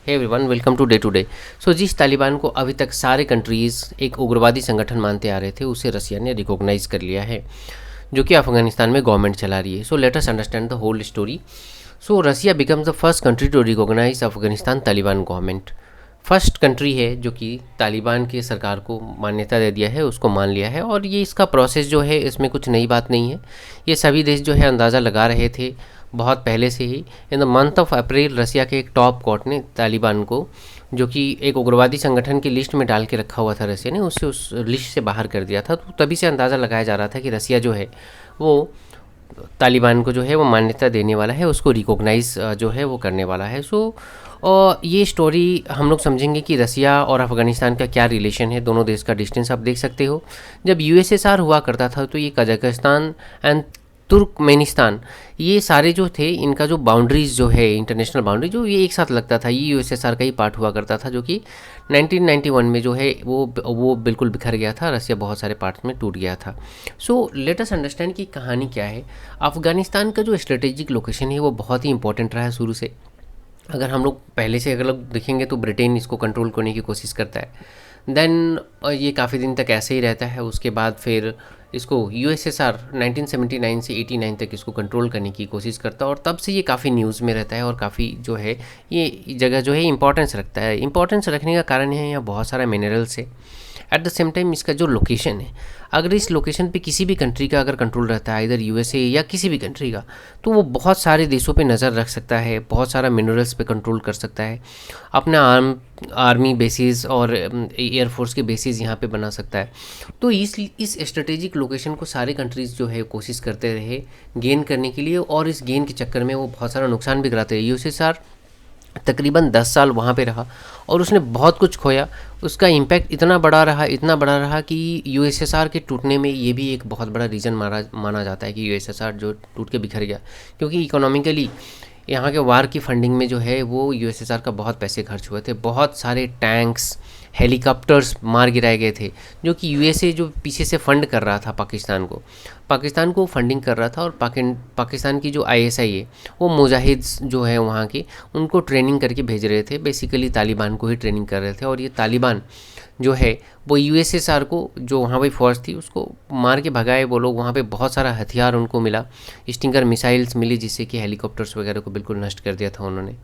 हे everyone, welcome today. So जिस तालिबान को अभी तक सारे कंट्रीज़ एक उग्रवादी संगठन मानते आ रहे थे, उसे रसिया ने रिकॉग्नाइज कर लिया है, जो कि अफगानिस्तान में गवर्नमेंट चला रही है। So let us understand the whole story. So Russia becomes the first country to recognise Afghanistan Taliban government. First country है जो कि तालिबान की सरकार को मान्यता दे दिया है, उसको मान लिया है। और ये इसका प्रोसेस जो है, इसमें कुछ नई बात नहीं है। ये सभी देश जो है अंदाज़ा लगा रहे थे बहुत पहले से ही। In the month of April Russia के एक टॉप कोर्ट ने तालिबान को, जो कि एक उग्रवादी संगठन की लिस्ट में डाल के रखा हुआ था रसिया ने, उससे उस लिस्ट से बाहर कर दिया था। तो तभी से अंदाज़ा लगाया जा रहा था कि रसिया जो है वो तालिबान को जो है वो मान्यता देने वाला है, उसको रिकॉग्नाइज जो है वो करने वाला है। सो और ये स्टोरी हम लोग समझेंगे कि रसिया और अफ़गानिस्तान का क्या रिलेशन है। दोनों देश का डिस्टेंस आप देख सकते हो। जब यूएसएसआर हुआ करता था तो ये कजाकिस्तान एंड तुर्कमेनिस्तान, ये सारे जो थे, इनका जो बाउंड्रीज जो है, इंटरनेशनल बाउंड्री जो, ये एक साथ लगता था। ये यूएसएसआर का ही पार्ट हुआ करता था, जो कि 1991 में जो है वो बिल्कुल बिखर गया था। रसिया बहुत सारे पार्ट्स में टूट गया था। सो लेट अस अंडरस्टैंड कि कहानी क्या है। अफ़गानिस्तान का जो स्ट्रेटेजिक लोकेशन है वो बहुत ही इंपॉर्टेंट रहा है शुरू से। अगर हम लोग पहले से अगर लोग देखेंगे तो ब्रिटेन इसको कंट्रोल करने की कोशिश करता है। देन ये काफ़ी दिन तक ऐसे ही रहता है। उसके बाद फिर इसको यूएसएसआर 1979 से 89 तक इसको कंट्रोल करने की कोशिश करता है, और तब से ये काफ़ी न्यूज़ में रहता है और काफ़ी जो है ये जगह जो है इंपॉर्टेंस रखता है। इंपॉर्टेंस रखने का कारण है यहाँ बहुत सारा मिनरल्स है। एट द सेम टाइम इसका जो लोकेशन है, अगर इस लोकेशन पे किसी भी कंट्री का अगर कंट्रोल रहता है, इधर यूएसए या किसी भी कंट्री का, तो वो बहुत सारे देशों पे नज़र रख सकता है, बहुत सारा मिनरल्स पे कंट्रोल कर सकता है, अपना आर्मी बेसिस और एयरफोर्स के बेसिस यहाँ पे बना सकता है। तो इस स्ट्रेटेजिक लोकेशन को सारे कंट्रीज़ जो है कोशिश करते रहे गेन करने के लिए, और इस गेन के चक्कर में वो बहुत सारा नुकसान भी कराते रहे। यूएसएसआर तकरीबन 10 साल वहाँ पे रहा और उसने बहुत कुछ खोया। उसका इम्पैक्ट इतना बड़ा रहा कि यूएसएसआर के टूटने में ये भी एक बहुत बड़ा रीज़न माना जाता है कि यूएसएसआर जो टूट के बिखर गया, क्योंकि इकोनॉमिकली यहाँ के वार की फंडिंग में जो है वो यूएसएसआर का बहुत पैसे खर्च हुए थे। बहुत सारे टैंक्स, हेलीकॉप्टर्स मार गिराए गए थे, जो कि यूएसए जो पीछे से फंड कर रहा था पाकिस्तान को फंडिंग कर रहा था। और पाकिस्तान की जो आईएसआई है, वो मुजाहिद्स जो है वहाँ के, उनको ट्रेनिंग करके भेज रहे थे। बेसिकली तालिबान को ही ट्रेनिंग कर रहे थे। और ये तालिबान जो है वो यूएसएसआर को, जो वहाँ पे फौज थी, उसको मार के भगाए वो लोग। वहाँ पे बहुत सारा हथियार उनको मिला, स्टिंगर मिसाइल्स मिली, जिससे कि हेलीकॉप्टर्स वगैरह को बिल्कुल नष्ट कर दिया था उन्होंने।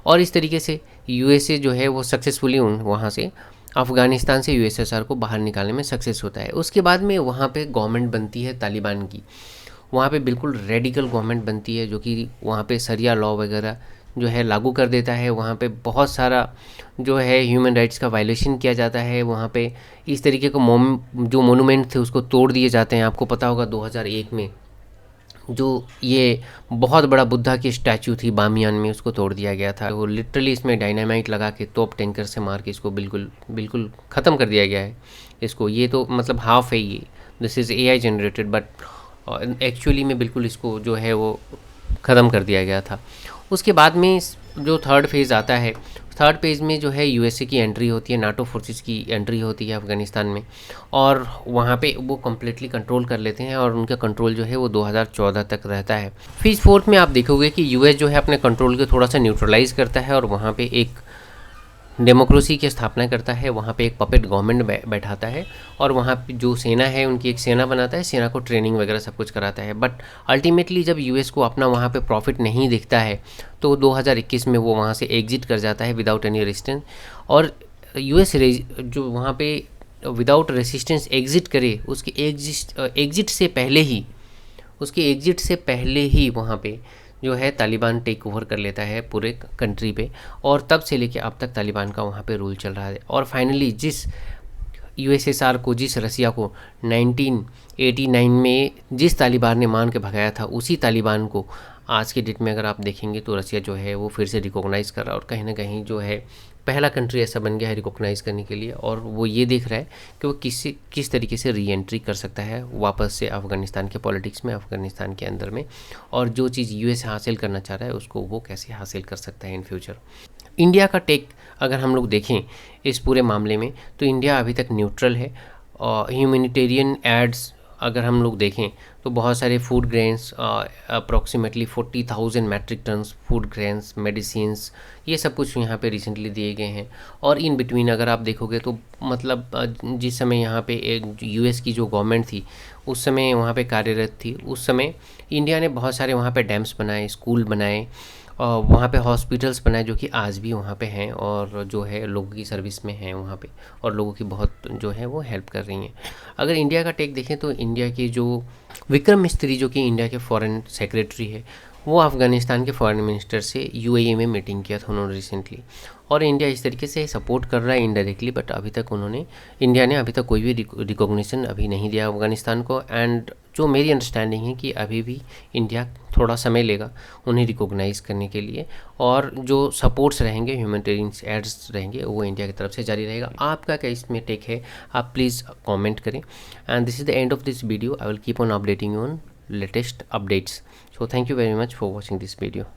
और इस तरीके से यूएसए जो है वो सक्सेसफुली वहाँ से अफ़गानिस्तान से यूएसएसआर को बाहर निकालने में सक्सेस होता है। उसके बाद में वहाँ पे गवर्नमेंट बनती है तालिबान की। वहाँ पे बिल्कुल रेडिकल गवर्नमेंट बनती है, जो कि वहाँ पे शरिया लॉ वगैरह जो है लागू कर देता है। वहाँ पे बहुत सारा जो है ह्यूमन राइट्स का वायलेशन किया जाता है। वहाँ पे इस तरीके को जो मोनूमेंट थे उसको तोड़ दिए जाते हैं। आपको पता होगा 2001 में जो ये बहुत बड़ा बुद्धा की स्टैचू थी बामियान में, उसको तोड़ दिया गया था। वो लिटरली इसमें डायनामाइट लगा के, तोप टैंकर से मार के इसको बिल्कुल ख़त्म कर दिया गया है इसको। ये तो मतलब हाफ है ये, this is AI generated, but actually में बिल्कुल इसको जो है वो ख़त्म कर दिया गया था। उसके बाद में जो थर्ड फेज़ आता है, थर्ड फेज़ में जो है यूएसए की एंट्री होती है, नाटो फोर्सेस की एंट्री होती है अफ़गानिस्तान में, और वहाँ पे वो कम्प्लीटली कंट्रोल कर लेते हैं। और उनका कंट्रोल जो है वो 2014 तक रहता है। फेज़ फोर्थ में आप देखोगे कि यूएस जो है अपने कंट्रोल को थोड़ा सा न्यूट्रलाइज़ करता है और वहाँ पे एक डेमोक्रेसी की स्थापना करता है। वहाँ पे एक पपेट गवर्नमेंट बैठाता है, और वहाँ पे जो सेना है उनकी एक सेना बनाता है, सेना को ट्रेनिंग वगैरह सब कुछ कराता है। बट अल्टीमेटली जब यूएस को अपना वहाँ पे प्रॉफिट नहीं दिखता है, तो 2021 में वो वहाँ से एग्जिट कर जाता है विदाउट एनी रेजिस्टेंस। और यूएस जो वहाँ पे विदाउट रेजिस्टेंस एग्जिट करे, उसके एग्जिट से पहले ही वहाँ पे जो है तालिबान टेक ओवर कर लेता है पूरे कंट्री पे। और तब से लेके अब तक तालिबान का वहाँ पे रूल चल रहा है। और फाइनली जिस यूएसएसआर को, जिस रसिया को 1989 में जिस तालिबान ने मान के भगाया था, उसी तालिबान को आज के डेट में अगर आप देखेंगे तो रसिया जो है वो फिर से रिकॉग्नाइज़ कर रहा है, और कहीं ना कहीं जो है पहला कंट्री ऐसा बन गया है रिकॉग्नाइज़ करने के लिए। और वो ये देख रहा है कि वो किस तरीके से री एंट्री कर सकता है वापस से अफ़गानिस्तान के पॉलिटिक्स में, अफ़गानिस्तान के अंदर में, और जो चीज़ यूएस हासिल करना चाह रहा है उसको वो कैसे हासिल कर सकता है इन फ्यूचर। इंडिया का टेक अगर हम लोग देखें इस पूरे मामले में, तो इंडिया अभी तक न्यूट्रल है। ह्यूमैनिटेरियन एड्स अगर हम लोग देखें तो बहुत सारे food grains, approximately 40,000 metric tons food grains, medicines, ये सब कुछ यहाँ पे रिसेंटली दिए गए हैं। और इन बिटवीन अगर आप देखोगे तो मतलब जिस समय यहाँ पे एक यूएस की जो गवर्नमेंट थी उस समय वहाँ पे कार्यरत थी, उस समय इंडिया ने बहुत सारे वहाँ पे डैम्स बनाए, स्कूल बनाए, और वहाँ पे हॉस्पिटल्स बनाए जो कि आज भी वहाँ पे हैं और जो है लोगों की सर्विस में हैं वहाँ पे, और लोगों की बहुत जो है वो हेल्प कर रही हैं। अगर इंडिया का टेक देखें तो इंडिया की जो विक्रम मिस्त्री जो कि इंडिया के फॉरेन सेक्रेटरी है, वो अफ़गानिस्तान के फॉरेन मिनिस्टर से यूएई में मीटिंग किया था उन्होंने रिसेंटली। और इंडिया इस तरीके से सपोर्ट कर रहा है इनडायरेक्टली, बट अभी तक इंडिया ने अभी तक कोई भी रिकॉग्निशन अभी नहीं दिया अफ़गानिस्तान को। एंड जो मेरी अंडरस्टैंडिंग है कि अभी भी इंडिया थोड़ा समय लेगा उन्हें रिकॉग्नाइज़ करने के लिए, और जो सपोर्ट्स रहेंगे, ह्यूमैनिटेरियन एड्स रहेंगे, वो इंडिया की तरफ से जारी रहेगा। आपका क्या इसमें टेक है, आप प्लीज़ कमेंट करें। And this is the end of this video. I will keep on updating you on latest updates. So thank you very much for watching this video.